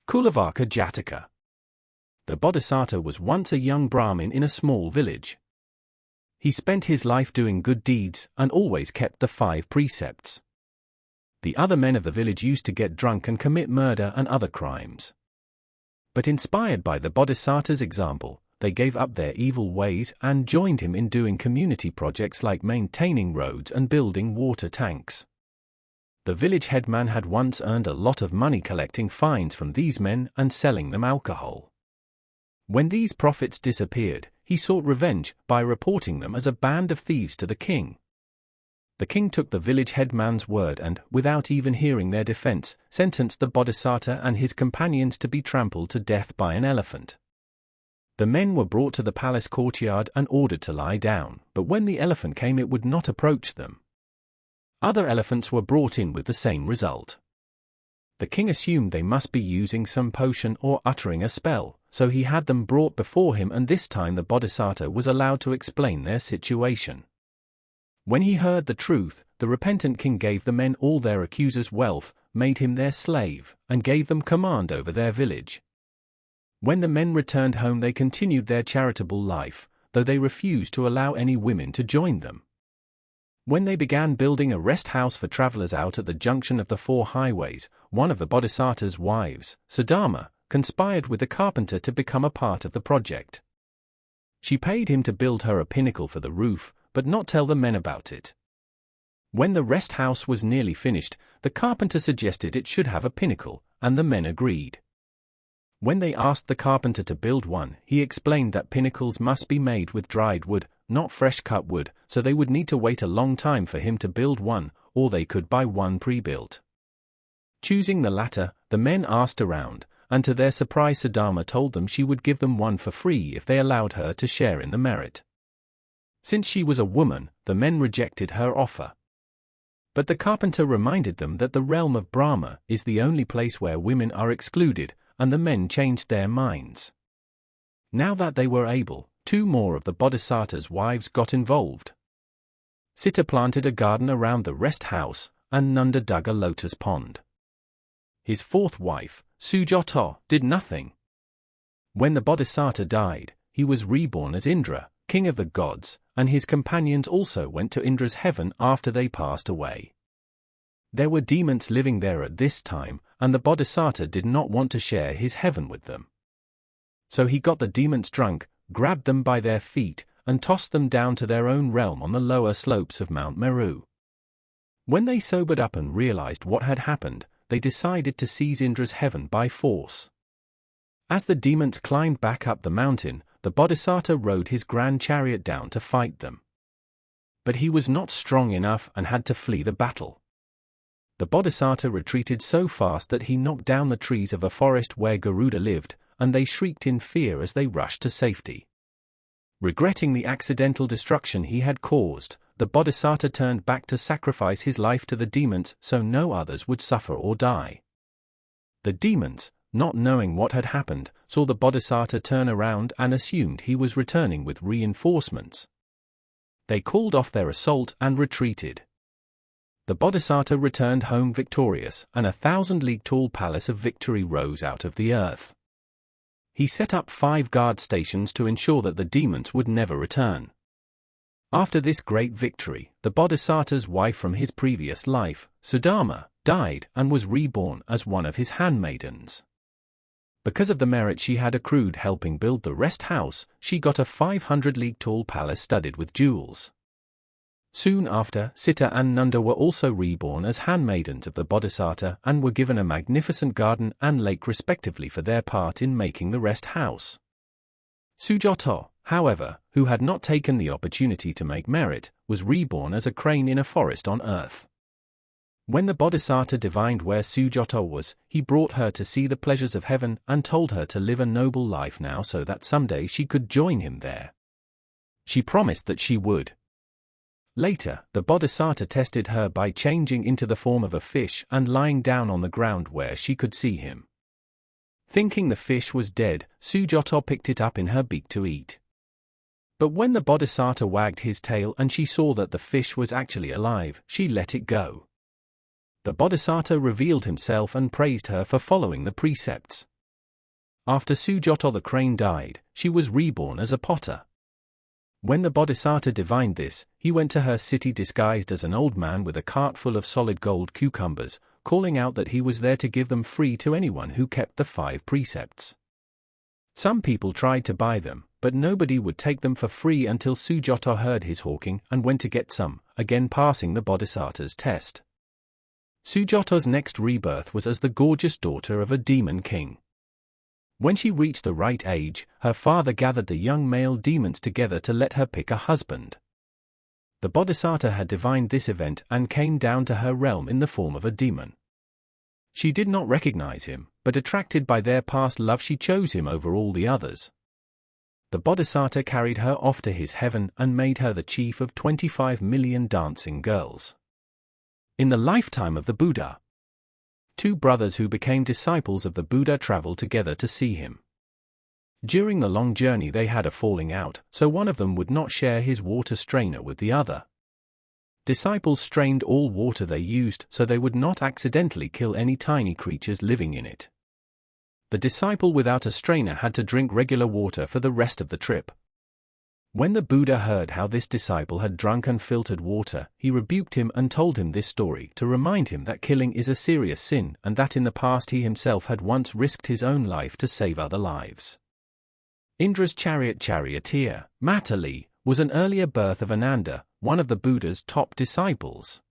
Kulavaka Jataka. The Bodhisattva was once a young Brahmin in a small village. He spent his life doing good deeds and always kept the 5 precepts. The other men of the village used to get drunk and commit murder and other crimes. But inspired by the Bodhisattva's example, they gave up their evil ways and joined him in doing community projects like maintaining roads and building water tanks. The village headman had once earned a lot of money collecting fines from these men and selling them alcohol. When these profits disappeared, he sought revenge by reporting them as a band of thieves to the king. The king took the village headman's word and, without even hearing their defense, sentenced the Bodhisattva and his companions to be trampled to death by an elephant. The men were brought to the palace courtyard and ordered to lie down, but when the elephant came it would not approach them. Other elephants were brought in with the same result. The king assumed they must be using some potion or uttering a spell, so he had them brought before him, and this time the Bodhisattva was allowed to explain their situation. When he heard the truth, the repentant king gave the men all their accusers' wealth, made him their slave, and gave them command over their village. When the men returned home they continued their charitable life, though they refused to allow any women to join them. When they began building a rest house for travelers out at the junction of the 4 highways, one of the Bodhisattva's wives, Sudama, conspired with the carpenter to become a part of the project. She paid him to build her a pinnacle for the roof, but not tell the men about it. When the rest house was nearly finished, the carpenter suggested it should have a pinnacle, and the men agreed. When they asked the carpenter to build one, he explained that pinnacles must be made with dried wood, not fresh-cut wood, so they would need to wait a long time for him to build one, or they could buy one pre-built. Choosing the latter, the men asked around, and to their surprise Sudama told them she would give them one for free if they allowed her to share in the merit. Since she was a woman, the men rejected her offer. But the carpenter reminded them that the realm of Brahma is the only place where women are excluded, and the men changed their minds. Now that they were able, 2 more of the Bodhisattva's wives got involved. Sita planted a garden around the rest house, and Nanda dug a lotus pond. His 4th wife, Sujata, did nothing. When the Bodhisattva died, he was reborn as Indra, king of the gods, and his companions also went to Indra's heaven after they passed away. There were demons living there at this time, and the Bodhisattva did not want to share his heaven with them. So he got the demons drunk, grabbed them by their feet, and tossed them down to their own realm on the lower slopes of Mount Meru. When they sobered up and realized what had happened, they decided to seize Indra's heaven by force. As the demons climbed back up the mountain, the Bodhisattva rode his grand chariot down to fight them. But he was not strong enough and had to flee the battle. The Bodhisattva retreated so fast that he knocked down the trees of a forest where Garuda lived, and they shrieked in fear as they rushed to safety. Regretting the accidental destruction he had caused, the Bodhisattva turned back to sacrifice his life to the demons so no others would suffer or die. The demons, not knowing what had happened, saw the Bodhisattva turn around and assumed he was returning with reinforcements. They called off their assault and retreated. The Bodhisattva returned home victorious, and a 1,000-league-tall palace of victory rose out of the earth. He set up 5 guard stations to ensure that the demons would never return. After this great victory, the Bodhisattva's wife from his previous life, Sudama, died and was reborn as one of his handmaidens. Because of the merit she had accrued helping build the rest house, she got a 500-league-tall palace studded with jewels. Soon after, Sita and Nanda were also reborn as handmaidens of the Bodhisattva and were given a magnificent garden and lake respectively for their part in making the rest house. Sujata, however, who had not taken the opportunity to make merit, was reborn as a crane in a forest on earth. When the Bodhisattva divined where Sujata was, he brought her to see the pleasures of heaven and told her to live a noble life now so that someday she could join him there. She promised that she would. Later, the Bodhisattva tested her by changing into the form of a fish and lying down on the ground where she could see him. Thinking the fish was dead, Sujata picked it up in her beak to eat. But when the Bodhisattva wagged his tail and she saw that the fish was actually alive, she let it go. The Bodhisattva revealed himself and praised her for following the precepts. After Sujata the crane died, she was reborn as a potter. When the Bodhisattva divined this, he went to her city disguised as an old man with a cart full of solid gold cucumbers, calling out that he was there to give them free to anyone who kept the 5 precepts. Some people tried to buy them, but nobody would take them for free until Sujata heard his hawking and went to get some, again passing the Bodhisattva's test. Sujata's next rebirth was as the gorgeous daughter of a demon king. When she reached the right age, her father gathered the young male demons together to let her pick a husband. The Bodhisattva had divined this event and came down to her realm in the form of a demon. She did not recognize him, but attracted by their past love she chose him over all the others. The Bodhisattva carried her off to his heaven and made her the chief of 25 million dancing girls. In the lifetime of the Buddha, 2 brothers who became disciples of the Buddha traveled together to see him. During the long journey they had a falling out, so one of them would not share his water strainer with the other. Disciples strained all water they used so they would not accidentally kill any tiny creatures living in it. The disciple without a strainer had to drink regular water for the rest of the trip. When the Buddha heard how this disciple had drunk unfiltered water, he rebuked him and told him this story to remind him that killing is a serious sin and that in the past he himself had once risked his own life to save other lives. Indra's charioteer, Matali, was an earlier birth of Ananda, one of the Buddha's top disciples.